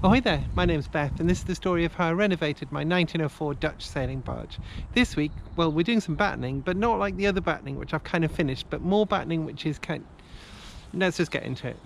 Oh, hi there, my name's Beth, and this is the story of how I renovated my 1904 Dutch sailing barge. This week, well, we're doing some battening, but not like the other battening, which I've kind of finished, but more battening, which is kind. Let's just get into it.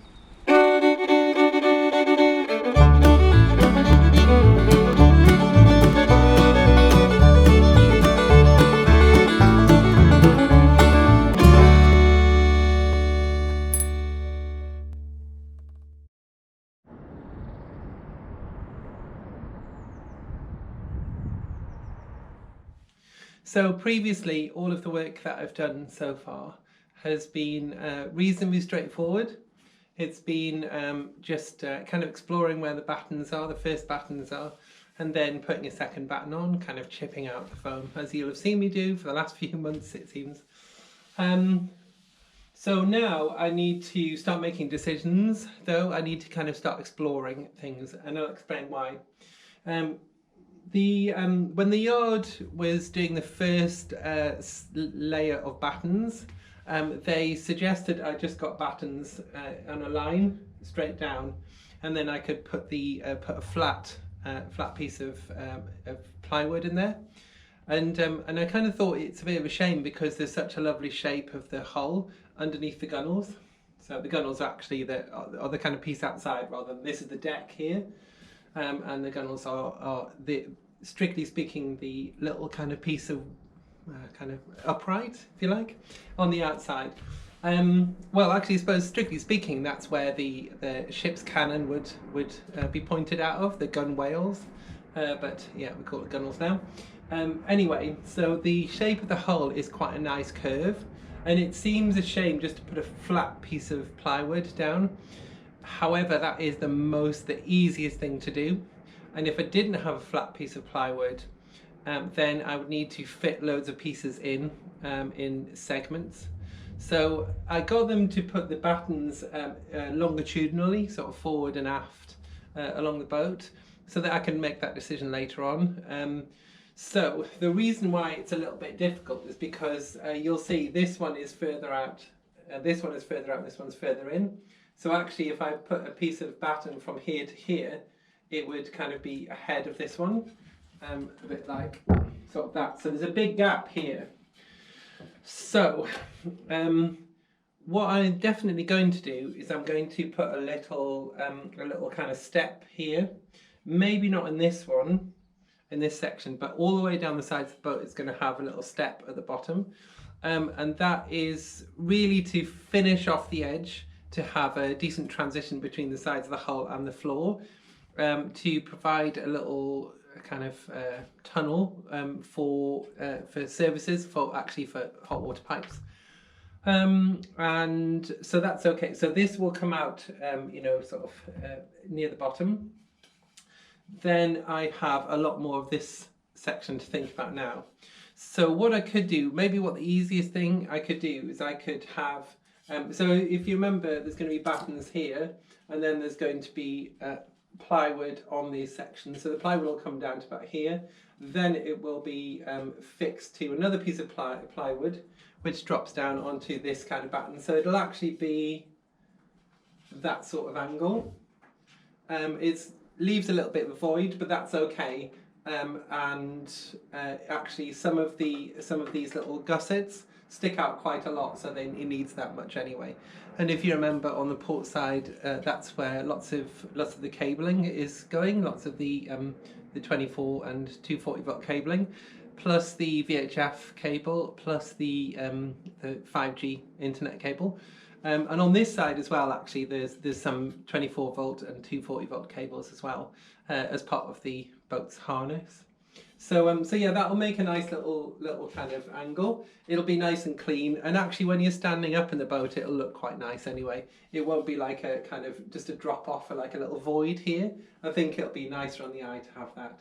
So previously, all of the work that I've done so far has been reasonably straightforward. It's been just kind of exploring where the battens are, the first battens are, and then putting a second batten on, kind of chipping out the foam, as you'll have seen me do for the last few months, it seems. So now I need to start making decisions, though. I need to kind of start exploring things, and I'll explain why. When the yard was doing the first layer of battens, they suggested I just got battens on a line straight down, and then I could put a flat piece of plywood in there. And I kind of thought it's a bit of a shame because there's such a lovely shape of the hull underneath the gunnels. So the gunnels are actually are the kind of piece outside, rather than this is the deck here. And the gunnels are strictly speaking, the little kind of piece of kind of upright, if you like, on the outside. Well, actually, I suppose strictly speaking, that's where the ship's cannon would be pointed out of, the gunwales. But yeah, we call it gunnels now. Anyway, so the shape of the hull is quite a nice curve, and it seems a shame just to put a flat piece of plywood down. However, that is the easiest thing to do. And if I didn't have a flat piece of plywood, then I would need to fit loads of pieces in segments. So I got them to put the battens longitudinally, sort of forward and aft along the boat, so that I can make that decision later on. So the reason why it's a little bit difficult is because you'll see this one is further out, this one is further out, this one's further in. So actually, if I put a piece of batten from here to here, it would kind of be ahead of this one, a bit like sort of that. So there's a big gap here. So what I'm definitely going to do is I'm going to put a little kind of step here. Maybe not in this one, in this section, but all the way down the sides of the boat it's going to have a little step at the bottom. And that is really to finish off the edge, to have a decent transition between the sides of the hull and the floor, to provide a little kind of tunnel for services, for hot water pipes. And so that's okay. So this will come out, sort of near the bottom. Then I have a lot more of this section to think about now. So what I could do, maybe what the easiest thing I could do is I could have, so if you remember, there's going to be battens here, and then there's going to be plywood on these sections. So the plywood will come down to about here. Then it will be fixed to another piece of plywood, which drops down onto this kind of batten. So it'll actually be that sort of angle. It leaves a little bit of a void, but that's okay. Actually, some of these little gussets stick out quite a lot, so then it needs that much anyway. And if you remember, on the port side, that's where lots of the cabling is going. Lots of the 24 and 240 volt cabling, plus the VHF cable, plus the 5G internet cable. And on this side as well, actually, there's some 24 volt and 240 volt cables as well, as part of the boat's harness. So yeah, that'll make a nice little kind of angle. It'll be nice and clean, and actually when you're standing up in the boat, it'll look quite nice anyway. It won't be like a kind of just a drop off or like a little void here. I think it'll be nicer on the eye to have that.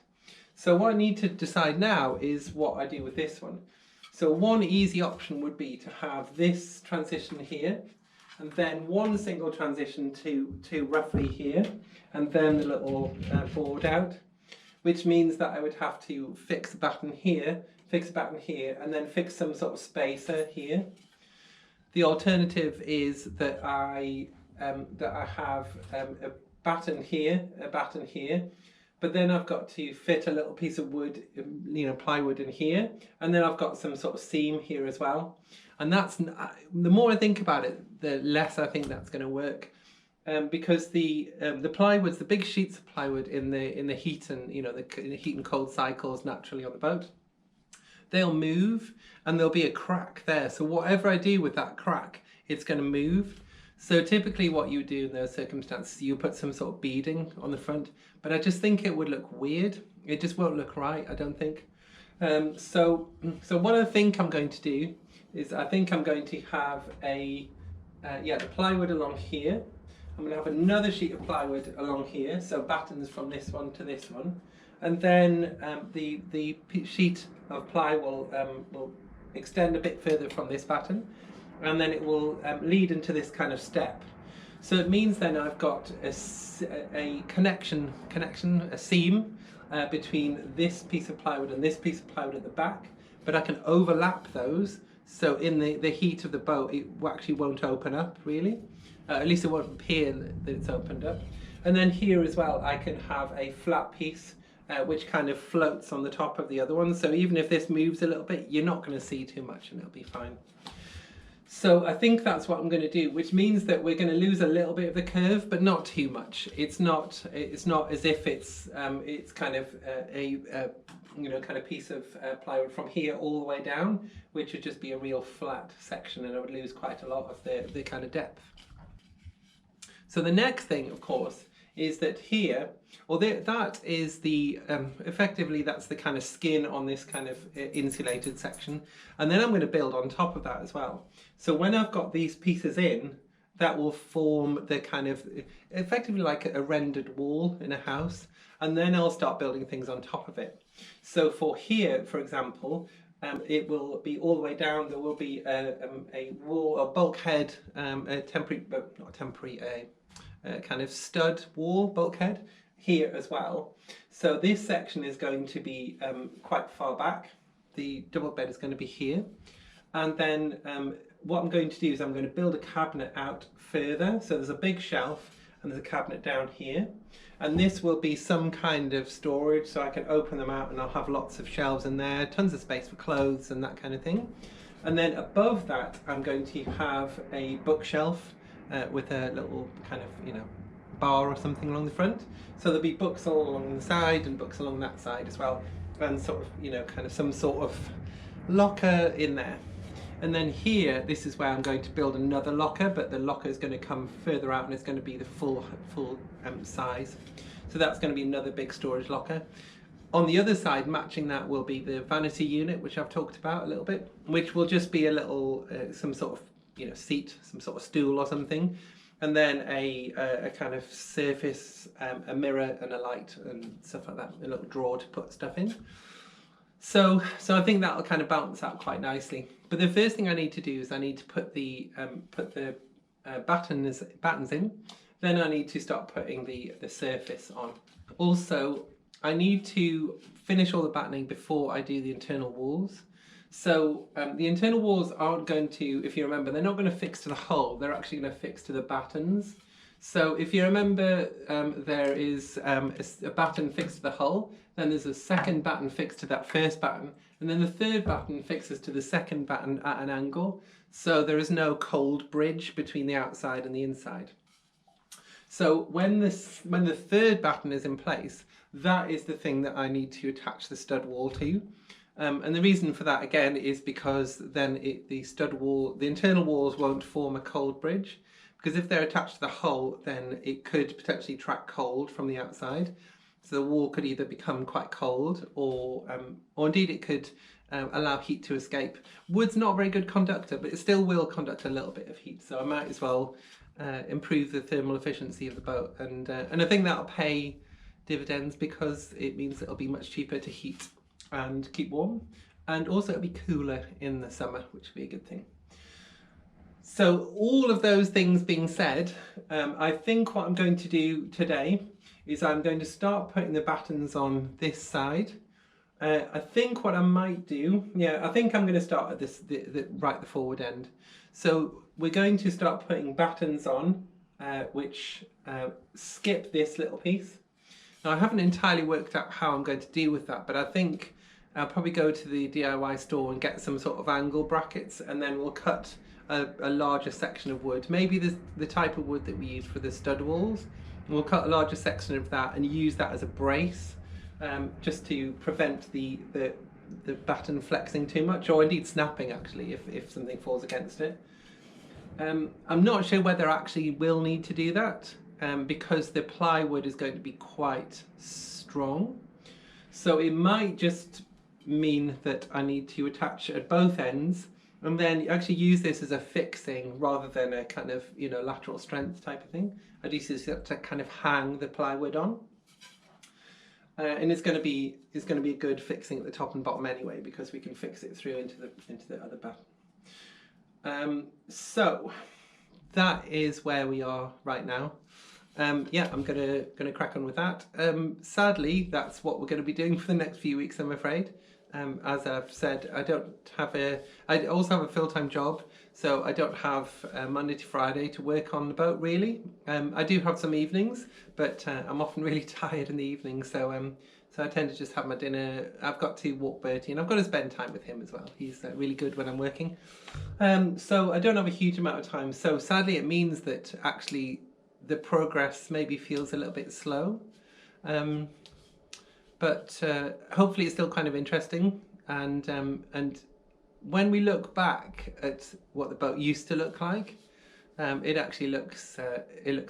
So what I need to decide now is what I do with this one. So one easy option would be to have this transition here, and then one single transition to roughly here, and then the little board out, which means that I would have to fix a batten here, and then fix some sort of spacer here. The alternative is that I have batten here, a batten here, but then I've got to fit a little piece of wood, you know, plywood in here, and then I've got some sort of seam here as well. And that's, the more I think about it, the less I think that's going to work, because the plywood's the big sheets of plywood in the heat and, you know, the heat and cold cycles naturally on the boat. They'll move and there'll be a crack there. So whatever I do with that crack, it's going to move. So typically what you do in those circumstances, you put some sort of beading on the front, but I just think it would look weird. It just won't look right, I don't think. So what I think I'm going to do is I think I'm going to have the plywood along here. I'm going to have another sheet of plywood along here, so battens from this one to this one. And then the sheet of ply will extend a bit further from this batten, and then it will lead into this kind of step. So it means then I've got a seam between this piece of plywood and this piece of plywood at the back, but I can overlap those, so in the heat of the boat it actually won't open up really, at least it won't appear that it's opened up. And then here as well I can have a flat piece which kind of floats on the top of the other one, so even if this moves a little bit you're not going to see too much and it'll be fine. So I think that's what I'm going to do, which means that we're going to lose a little bit of the curve, but not too much. It's not as if it's kind of you know, kind of piece of plywood from here all the way down, which would just be a real flat section, and I would lose quite a lot of the kind of depth. So the next thing, of course, is that here, or that is the, effectively that's the kind of skin on this kind of insulated section, and then I'm going to build on top of that as well. So when I've got these pieces in, that will form the kind of, effectively like a rendered wall in a house, and then I'll start building things on top of it. So for here, for example, it will be all the way down, there will be a wall, a bulkhead, a temporary, not temporary, kind of stud wall bulkhead here as well. So this section is going to be quite far back. The double bed is going to be here, and then what I'm going to do is I'm going to build a cabinet out further. So there's a big shelf and there's a cabinet down here, and this will be some kind of storage, so I can open them out and I'll have lots of shelves in there, tons of space for clothes and that kind of thing. And then above that I'm going to have a bookshelf with a little kind of, you know, bar or something along the front. So there'll be books all along the side and books along that side as well, and sort of, you know, kind of some sort of locker in there. And then here, this is where I'm going to build another locker, but the locker is going to come further out and it's going to be the full size. So that's going to be another big storage locker. On the other side, matching that, will be the vanity unit, which I've talked about a little bit, which will just be a little, some sort of, you know, seat, some sort of stool or something, and then a kind of surface, a mirror and a light and stuff like that, a little drawer to put stuff in. So I think that'll kind of balance out quite nicely. But the first thing I need to do is I need to put the battens in. Then I need to start putting the surface on. Also, I need to finish all the battening before I do the internal walls. So the internal walls aren't going to, if you remember, they're not going to fix to the hull, they're actually going to fix to the battens. So if you remember, there is a batten fixed to the hull, then there's a second batten fixed to that first batten, and then the third batten fixes to the second batten at an angle. So there is no cold bridge between the outside and the inside. So when the third batten is in place, that is the thing that I need to attach the stud wall to. And the reason for that, again, is because then the stud wall, the internal walls won't form a cold bridge, because if they're attached to the hull, then it could potentially trap cold from the outside. So the wall could either become quite cold, or indeed it could allow heat to escape. Wood's not a very good conductor, but it still will conduct a little bit of heat. So I might as well improve the thermal efficiency of the boat, and I think that'll pay dividends, because it means it'll be much cheaper to heat and keep warm, and also it'll be cooler in the summer, which would be a good thing. So all of those things being said, I think what I'm going to do today is I'm going to start putting the battens on this side. I think what I might do, I think I'm going to start at this, the forward end. So we're going to start putting battens on, which skip this little piece. Now I haven't entirely worked out how I'm going to deal with that, but I think I'll probably go to the DIY store and get some sort of angle brackets, and then we'll cut a larger section of wood. Maybe the type of wood that we use for the stud walls. We'll cut a larger section of that and use that as a brace, just to prevent the batten flexing too much, or indeed snapping actually if something falls against it. I'm not sure whether I actually will need to do that, because the plywood is going to be quite strong. So it might just mean that I need to attach at both ends and then actually use this as a fixing rather than a kind of, you know, lateral strength type of thing. I do this to kind of hang the plywood on. And it's going to be a good fixing at the top and bottom anyway, because we can fix it through into the other batten. So that is where we are right now. Yeah, I'm gonna crack on with that. Sadly, that's what we're going to be doing for the next few weeks, I'm afraid. As I've said, I also have a full-time job, so I don't have Monday to Friday to work on the boat really. I do have some evenings, but I'm often really tired in the evening, so I tend to just have my dinner. I've got to walk Bertie, and I've got to spend time with him as well. He's really good when I'm working. So I don't have a huge amount of time, so sadly it means that actually the progress maybe feels a little bit slow. But hopefully it's still kind of interesting, and when we look back at what the boat used to look like, it actually looks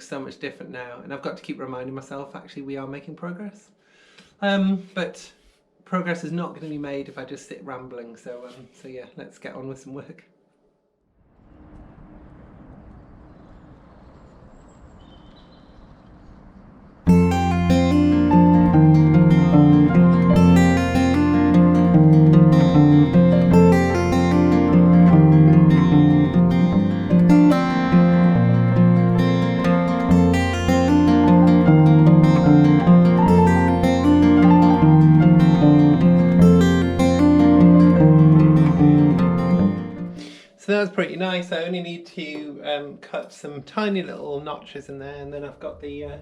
so much different now, and I've got to keep reminding myself actually we are making progress. But progress is not going to be made if I just sit rambling, so yeah, let's get on with some work. So that's pretty nice. I only need to cut some tiny little notches in there, and then I've got the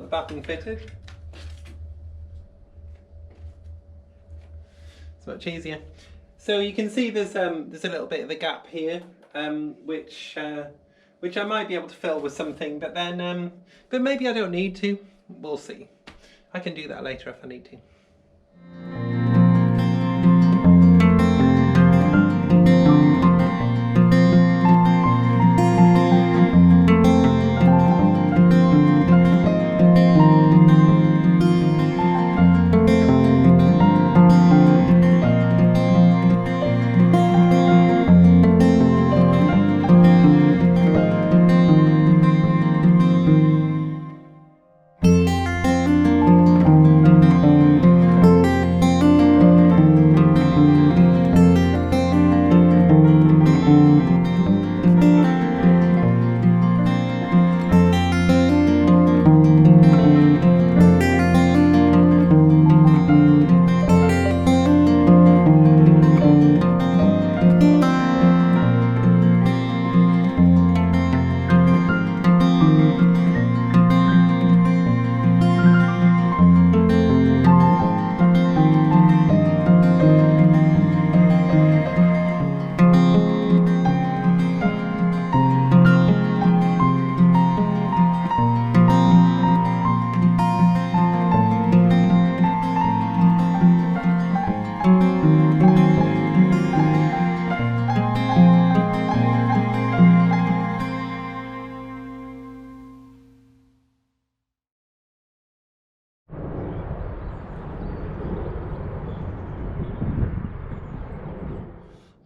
batten fitted. It's much easier. So you can see there's a little bit of a gap here, which I might be able to fill with something, but then but maybe I don't need to. We'll see. I can do that later if I need to.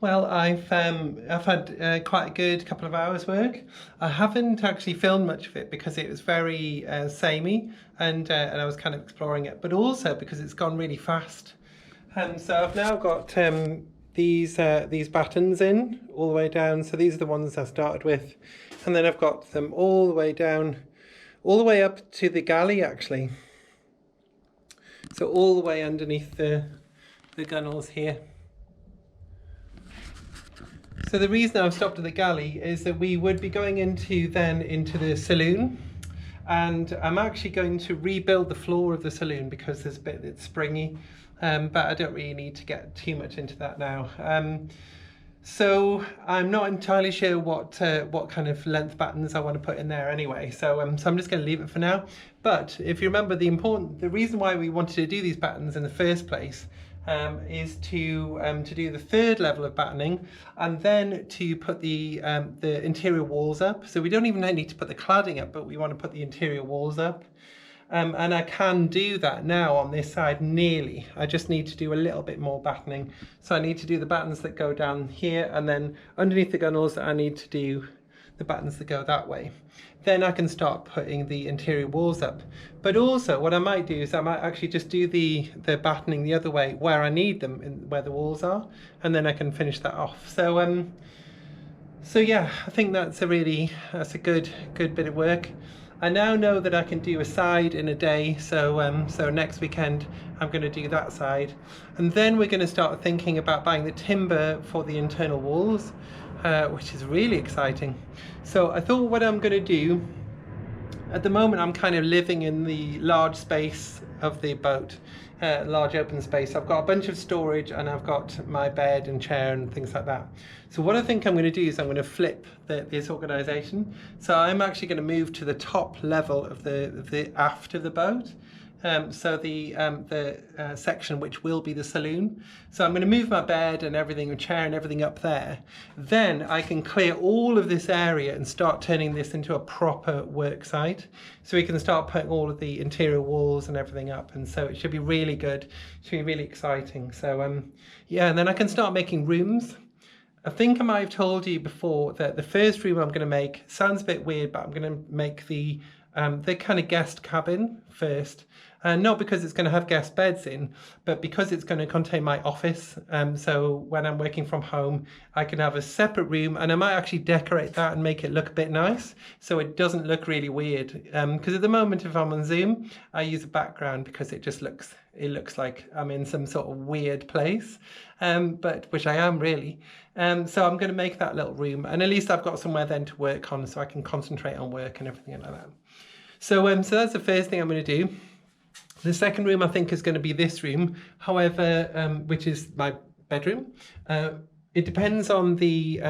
Well, I've had quite a good couple of hours work. I haven't actually filmed much of it because it was very samey, and I was kind of exploring it, but also because it's gone really fast. So I've now got these battens in all the way down. So these are the ones I started with, and then I've got them all the way down, all the way up to the galley actually. So all the way underneath the gunnels here. So the reason I've stopped at the galley is that we would be going into the saloon, and I'm actually going to rebuild the floor of the saloon because there's a bit that's springy, but I don't really need to get too much into that now. So I'm not entirely sure what kind of length battens I want to put in there anyway. So I'm just going to leave it for now. But if you remember, the reason why we wanted to do these battens in the first place is to do the third level of battening, and then to put the interior walls up. So we don't even need to put the cladding up, but we want to put the interior walls up. And I can do that now on this side nearly. I just need to do a little bit more battening. So I need to do the battens that go down here, and then underneath the gunnels I need to do the battens that go that way. Then I can start putting the interior walls up. But also what I might do is I might actually just do the battening the other way where I need them, where the walls are, and then I can finish that off. So yeah, I think that's a good bit of work. I now know that I can do a side in a day, so next weekend I'm going to do that side, and then we're going to start thinking about buying the timber for the internal walls, which is really exciting. So I thought what I'm going to do, at the moment I'm kind of living in the large space of the boat, large open space. I've got a bunch of storage and I've got my bed and chair and things like that. So what I think I'm going to do is I'm going to flip this organisation. So I'm actually going to move to the top level of the aft of the boat. So the section which will be the saloon. So I'm going to move my bed and everything, and chair and everything up there. Then I can clear all of this area and start turning this into a proper work site. So we can start putting all of the interior walls and everything up, and so it should be really good. It should be really exciting. So yeah, and then I can start making rooms. I think I might have told you before that the first room I'm going to make sounds a bit weird, but I'm going to make the kind of guest cabin first. Not because it's going to have guest beds in, but because it's going to contain my office. So when I'm working from home, I can have a separate room, and I might actually decorate that and make it look a bit nice, so it doesn't look really weird. Because at the moment, if I'm on Zoom, I use a background because it looks like I'm in some sort of weird place, but which I am really. So I'm going to make that little room, and at least I've got somewhere then to work on, so I can concentrate on work and everything like that. So that's the first thing I'm going to do. The second room I think is going to be this room, however, which is my bedroom. It depends on the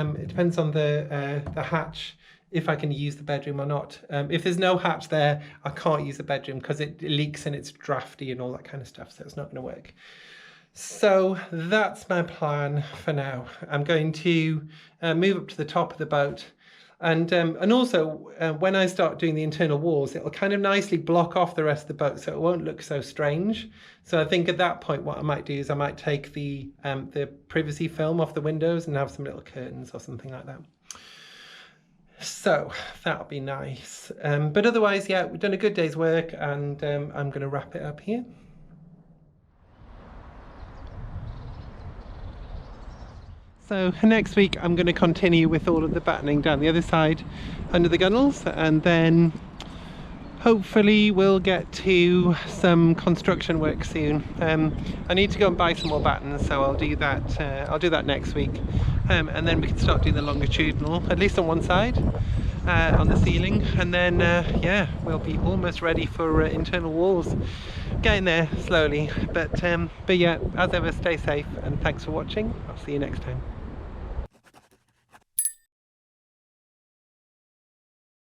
hatch, if I can use the bedroom or not. If there's no hatch there, I can't use the bedroom because it leaks and it's drafty and all that kind of stuff, so it's not going to work. So that's my plan for now. I'm going to move up to the top of the boat. And also, when I start doing the internal walls, it'll kind of nicely block off the rest of the boat, so it won't look so strange. So I think at that point, what I might do is I might take the privacy film off the windows and have some little curtains or something like that. So that'll be nice. But otherwise, yeah, we've done a good day's work, and I'm going to wrap it up here. So next week I'm going to continue with all of the battening down the other side under the gunnels, and then hopefully we'll get to some construction work soon. I need to go and buy some more battens, so I'll do that next week, and then we can start doing the longitudinal, at least on one side, on the ceiling, and then yeah, we'll be almost ready for internal walls. Getting there slowly, but yeah, as ever, stay safe and thanks for watching. I'll see you next time.